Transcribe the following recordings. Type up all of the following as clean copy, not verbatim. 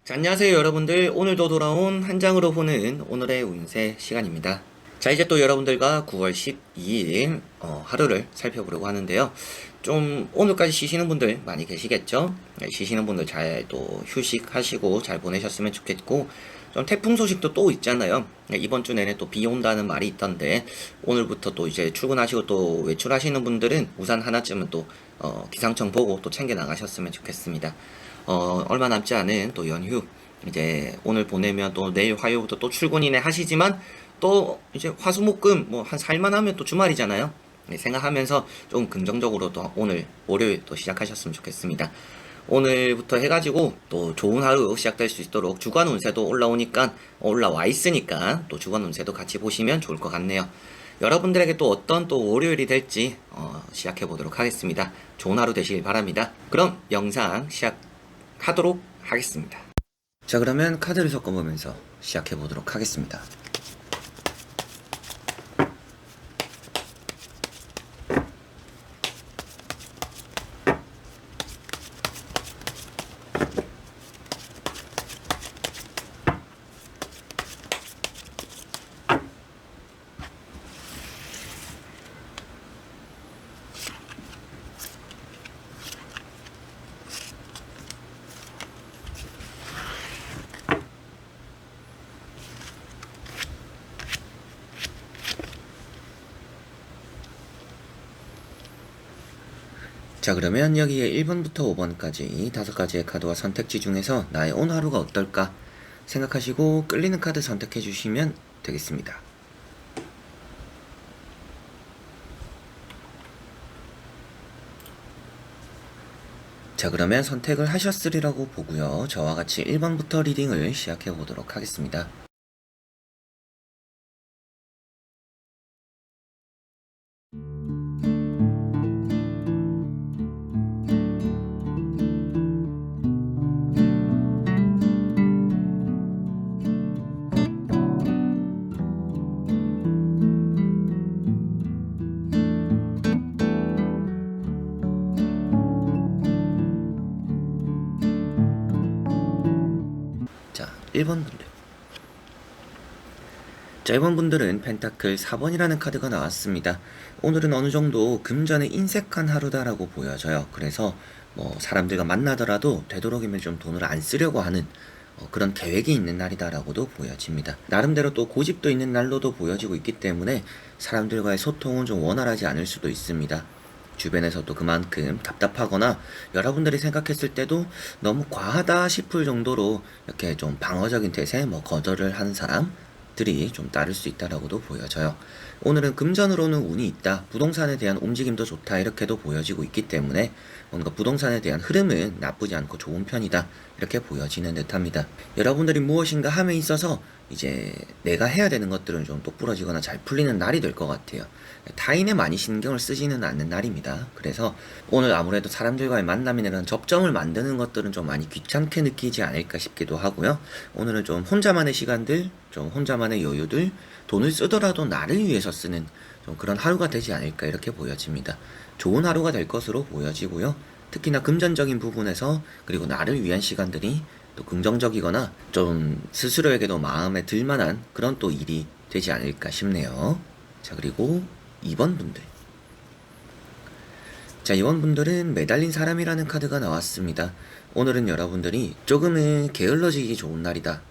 자, 안녕하세요 여러분들. 오늘도 돌아온 한 장으로 보는 오늘의 운세 시간입니다. 자, 이제 또 여러분들과 9월 12일 하루를 살펴보려고 하는데요. 좀 오늘까지 쉬시는 분들 많이 계시겠죠? 네, 쉬시는 분들 잘 또 휴식하시고 잘 보내셨으면 좋겠고, 좀 태풍 소식도 또 있잖아요. 네, 이번 주 내내 또 비 온다는 말이 있던데, 오늘부터 또 이제 출근하시고 또 외출하시는 분들은 우산 하나쯤은 또 기상청 보고 또 챙겨 나가셨으면 좋겠습니다. 얼마 남지 않은 또 연휴, 이제 오늘 보내면 또 내일 화요일부터 또 출근이네 하시지만, 또 이제 화수목금 뭐 한 4일만 하면 또 주말이잖아요. 네, 생각하면서 좀 긍정적으로 또 오늘 월요일 또 시작하셨으면 좋겠습니다. 오늘부터 해가지고 또 좋은 하루 시작될 수 있도록 주간 운세도 올라와 있으니까 또 주간 운세도 같이 보시면 좋을 것 같네요. 여러분들에게 또 어떤 또 월요일이 될지 시작해 보도록 하겠습니다. 좋은 하루 되시길 바랍니다. 그럼 영상 시작하도록 하겠습니다. 자, 그러면 카드를 섞어보면서 시작해 보도록 하겠습니다. 자, 그러면 여기에 1번부터 5번까지 5가지의 카드와 선택지 중에서 나의 오늘 하루가 어떨까 생각하시고 끌리는 카드 선택해 주시면 되겠습니다. 자, 그러면 선택을 하셨으리라고 보고요. 저와 같이 1번부터 리딩을 시작해 보도록 하겠습니다. 자, 1번 분들. 자, 1번 분들은 펜타클 4번이라는 카드가 나왔습니다. 오늘은 어느 정도 금전에 인색한 하루다라고 보여져요. 그래서 뭐 사람들과 만나더라도 되도록이면 좀 돈을 안 쓰려고 하는 그런 계획이 있는 날이다라고도 보여집니다. 나름대로 또 고집도 있는 날로도 보여지고 있기 때문에 사람들과의 소통은 좀 원활하지 않을 수도 있습니다. 주변에서도 그만큼 답답하거나 여러분들이 생각했을 때도 너무 과하다 싶을 정도로 이렇게 좀 방어적인 태세, 거절을 하는 사람들이 좀 따를 수 있다라고도 보여져요. 오늘은 금전으로는 운이 있다, 부동산에 대한 움직임도 좋다, 이렇게도 보여지고 있기 때문에 뭔가 부동산에 대한 흐름은 나쁘지 않고 좋은 편이다, 이렇게 보여지는 듯합니다. 여러분들이 무엇인가 함에 있어서 이제 내가 해야 되는 것들은 좀 똑부러지거나 잘 풀리는 날이 될 것 같아요. 타인에 많이 신경을 쓰지는 않는 날입니다. 그래서 오늘 아무래도 사람들과의 만남이나 이런 접점을 만드는 것들은 좀 많이 귀찮게 느끼지 않을까 싶기도 하고요. 오늘은 좀 혼자만의 시간들, 좀 혼자만의 여유들, 돈을 쓰더라도 나를 위해서 쓰는 좀 그런 하루가 되지 않을까, 이렇게 보여집니다. 좋은 하루가 될 것으로 보여지고요. 특히나 금전적인 부분에서, 그리고 나를 위한 시간들이 또 긍정적이거나 좀 스스로에게도 마음에 들만한 그런 또 일이 되지 않을까 싶네요. 자, 그리고 2번 분들. 자, 2번 분들은 매달린 사람이라는 카드가 나왔습니다. 오늘은 여러분들이 조금은 게을러지기 좋은 날이다,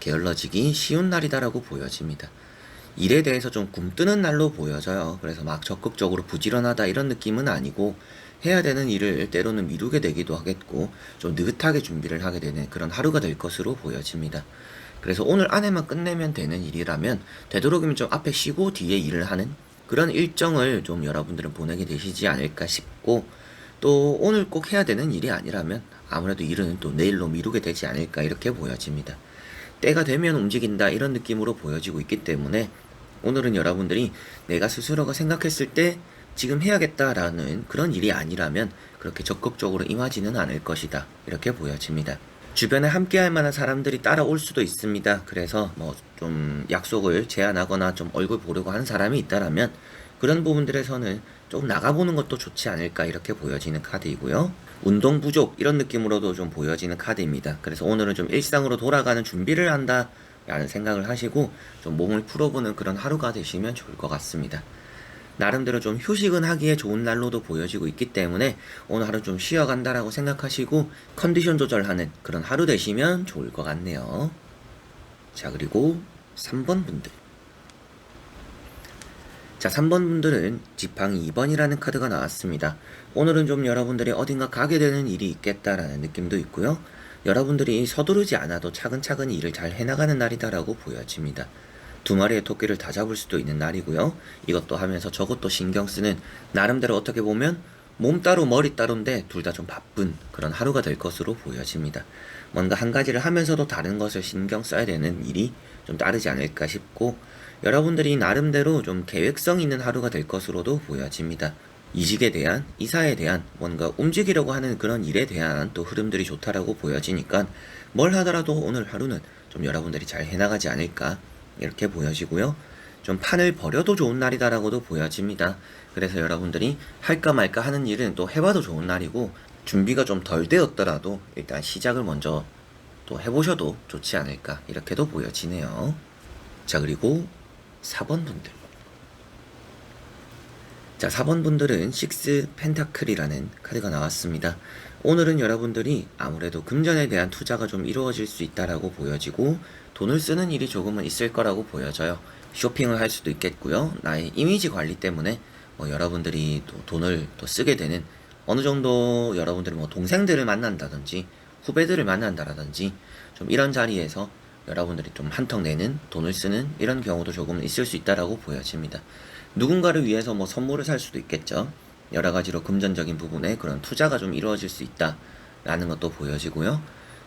게을러지기 쉬운 날이다라고 보여집니다. 일에 대해서 좀 굼뜨는 날로 보여져요. 그래서 막 적극적으로 부지런하다 이런 느낌은 아니고, 해야 되는 일을 때로는 미루게 되기도 하겠고, 좀 느긋하게 준비를 하게 되는 그런 하루가 될 것으로 보여집니다. 그래서 오늘 안에만 끝내면 되는 일이라면 되도록이면 좀 앞에 쉬고 뒤에 일을 하는 그런 일정을 좀 여러분들은 보내게 되시지 않을까 싶고, 또 오늘 꼭 해야 되는 일이 아니라면 아무래도 일은 또 내일로 미루게 되지 않을까, 이렇게 보여집니다. 때가 되면 움직인다, 이런 느낌으로 보여지고 있기 때문에 오늘은 여러분들이 내가 스스로가 생각했을 때 지금 해야겠다라는 그런 일이 아니라면 그렇게 적극적으로 임하지는 않을 것이다, 이렇게 보여집니다. 주변에 함께할 만한 사람들이 따라올 수도 있습니다. 그래서 좀 약속을 제안하거나 좀 얼굴 보려고 하는 사람이 있다라면 그런 부분들에서는 조금 나가보는 것도 좋지 않을까, 이렇게 보여지는 카드이고요. 운동 부족 이런 느낌으로도 좀 보여지는 카드입니다. 그래서 오늘은 좀 일상으로 돌아가는 준비를 한다 라는 생각을 하시고 좀 몸을 풀어보는 그런 하루가 되시면 좋을 것 같습니다. 나름대로 좀 휴식은 하기에 좋은 날로도 보여지고 있기 때문에 오늘 하루 좀 쉬어간다라고 생각하시고 컨디션 조절하는 그런 하루 되시면 좋을 것 같네요. 자, 그리고 3번 분들. 자, 3번 분들은 지팡이 2번이라는 카드가 나왔습니다. 오늘은 좀 여러분들이 어딘가 가게 되는 일이 있겠다라는 느낌도 있고요. 여러분들이 서두르지 않아도 차근차근 일을 잘 해나가는 날이다라고 보여집니다. 두 마리의 토끼를 다 잡을 수도 있는 날이고요. 이것도 하면서 저것도 신경 쓰는, 나름대로 어떻게 보면 몸 따로 머리 따로인데 둘 다 좀 바쁜 그런 하루가 될 것으로 보여집니다. 뭔가 한 가지를 하면서도 다른 것을 신경 써야 되는 일이 좀 따르지 않을까 싶고, 여러분들이 나름대로 좀 계획성 있는 하루가 될 것으로도 보여집니다. 이직에 대한, 이사에 대한, 뭔가 움직이려고 하는 그런 일에 대한 또 흐름들이 좋다라고 보여지니까 뭘 하더라도 오늘 하루는 좀 여러분들이 잘 해나가지 않을까 이렇게 보여지고요. 좀 판을 버려도 좋은 날이다라고도 보여집니다. 그래서 여러분들이 할까 말까 하는 일은 또 해봐도 좋은 날이고, 준비가 좀 덜 되었더라도 일단 시작을 먼저 또 해보셔도 좋지 않을까 이렇게도 보여지네요. 자, 그리고 4번 분들. 자, 4번 분들은 6 펜타클이라는 카드가 나왔습니다. 오늘은 여러분들이 아무래도 금전에 대한 투자가 좀 이루어질 수 있다라고 보여지고, 돈을 쓰는 일이 조금은 있을 거라고 보여져요. 쇼핑을 할 수도 있겠고요. 나의 이미지 관리 때문에 여러분들이 또 돈을 또 쓰게 되는, 어느 정도 여러분들이 동생들을 만난다든지 후배들을 만난다라든지 좀 이런 자리에서 여러분들이 좀 한턱 내는, 돈을 쓰는 이런 경우도 조금은 있을 수 있다라고 보여집니다. 누군가를 위해서 선물을 살 수도 있겠죠. 여러 가지로 금전적인 부분에 그런 투자가 좀 이루어질 수 있다라는 것도 보여지고요.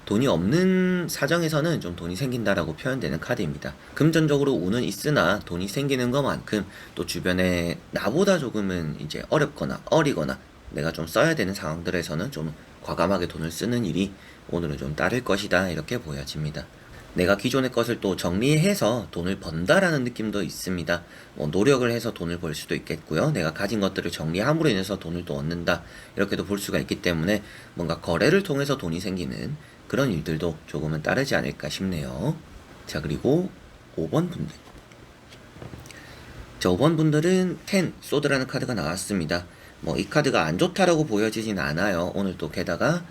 돈이 없는 사정에서는 좀 돈이 생긴다라고 표현되는 카드입니다. 금전적으로 운은 있으나 돈이 생기는 것만큼 또 주변에 나보다 조금은 이제 어렵거나 어리거나 내가 좀 써야 되는 상황들에서는 좀 과감하게 돈을 쓰는 일이 오늘은 좀 따를 것이다 이렇게 보여집니다. 내가 기존의 것을 또 정리해서 돈을 번다라는 느낌도 있습니다. 노력을 해서 돈을 벌 수도 있겠고요. 내가 가진 것들을 정리함으로 인해서 돈을 또 얻는다 이렇게도 볼 수가 있기 때문에 뭔가 거래를 통해서 돈이 생기는 그런 일들도 조금은 따르지 않을까 싶네요. 자, 그리고 5번 분들. 자, 5번 분들은 10 소드라는 카드가 나왔습니다. 이 카드가 안 좋다라고 보여지진 않아요. 오늘 또 게다가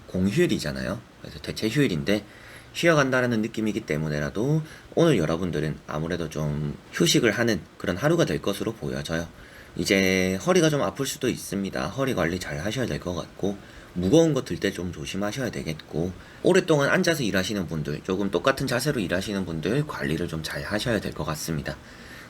공휴일이잖아요. 그래서 대체 휴일인데 쉬어간다라는 느낌이기 때문에라도 오늘 여러분들은 아무래도 좀 휴식을 하는 그런 하루가 될 것으로 보여져요. 이제 허리가 좀 아플 수도 있습니다. 허리 관리 잘 하셔야 될 것 같고, 무거운 거 들 때 좀 조심하셔야 되겠고, 오랫동안 앉아서 일하시는 분들, 조금 똑같은 자세로 일하시는 분들 관리를 좀 잘 하셔야 될 것 같습니다.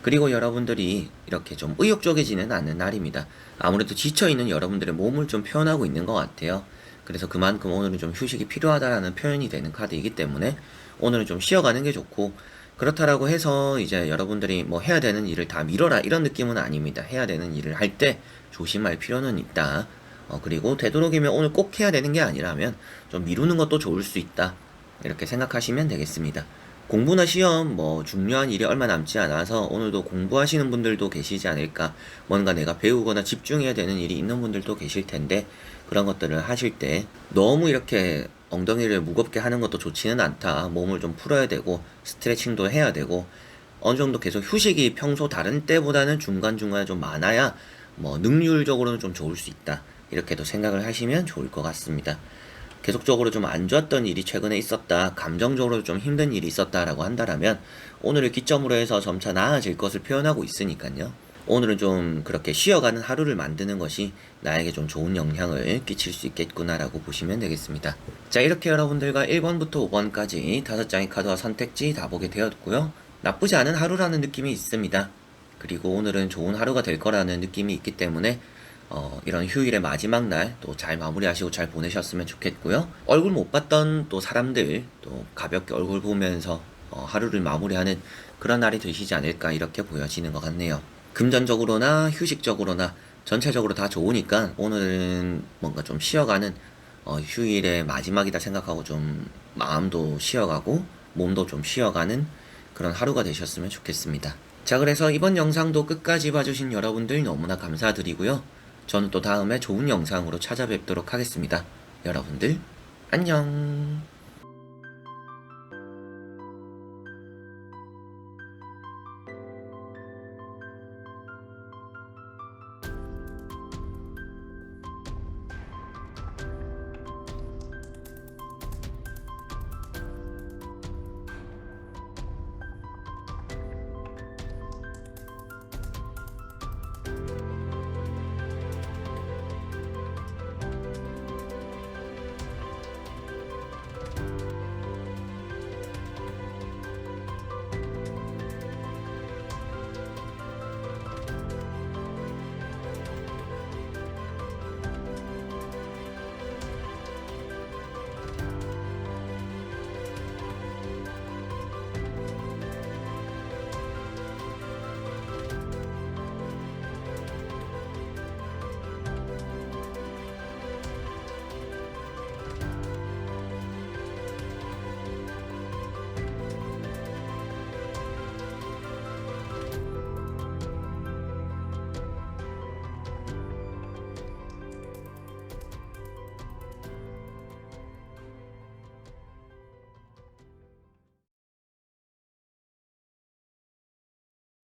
그리고 여러분들이 이렇게 좀 의욕적이지는 않는 날입니다. 아무래도 지쳐있는 여러분들의 몸을 좀 표현하고 있는 것 같아요. 그래서 그만큼 오늘은 좀 휴식이 필요하다라는 표현이 되는 카드이기 때문에 오늘은 좀 쉬어가는 게 좋고, 그렇다라고 해서 이제 여러분들이 해야 되는 일을 다 미뤄라 이런 느낌은 아닙니다. 해야 되는 일을 할 때 조심할 필요는 있다. 그리고 되도록이면 오늘 꼭 해야 되는 게 아니라면 좀 미루는 것도 좋을 수 있다. 이렇게 생각하시면 되겠습니다. 공부나 시험 중요한 일이 얼마 남지 않아서 오늘도 공부하시는 분들도 계시지 않을까. 뭔가 내가 배우거나 집중해야 되는 일이 있는 분들도 계실 텐데, 그런 것들을 하실 때 너무 이렇게 엉덩이를 무겁게 하는 것도 좋지는 않다. 몸을 좀 풀어야 되고 스트레칭도 해야 되고, 어느 정도 계속 휴식이 평소 다른 때보다는 중간중간에 좀 많아야 능률적으로는 좀 좋을 수 있다. 이렇게도 생각을 하시면 좋을 것 같습니다. 계속적으로 좀 안 좋았던 일이 최근에 있었다, 감정적으로 좀 힘든 일이 있었다라고 한다라면 오늘을 기점으로 해서 점차 나아질 것을 표현하고 있으니까요. 오늘은 좀 그렇게 쉬어가는 하루를 만드는 것이 나에게 좀 좋은 영향을 끼칠 수 있겠구나라고 보시면 되겠습니다. 자, 이렇게 여러분들과 1번부터 5번까지 5장의 카드와 선택지 다 보게 되었고요. 나쁘지 않은 하루라는 느낌이 있습니다. 그리고 오늘은 좋은 하루가 될 거라는 느낌이 있기 때문에 이런 휴일의 마지막 날 또 잘 마무리하시고 잘 보내셨으면 좋겠고요. 얼굴 못 봤던 또 사람들 또 가볍게 얼굴 보면서 하루를 마무리하는 그런 날이 되시지 않을까 이렇게 보여지는 것 같네요. 금전적으로나 휴식적으로나 전체적으로 다 좋으니까 오늘은 뭔가 좀 쉬어가는 휴일의 마지막이다 생각하고 좀 마음도 쉬어가고 몸도 좀 쉬어가는 그런 하루가 되셨으면 좋겠습니다. 자, 그래서 이번 영상도 끝까지 봐주신 여러분들 너무나 감사드리고요. 저는 또 다음에 좋은 영상으로 찾아뵙도록 하겠습니다. 여러분들, 안녕!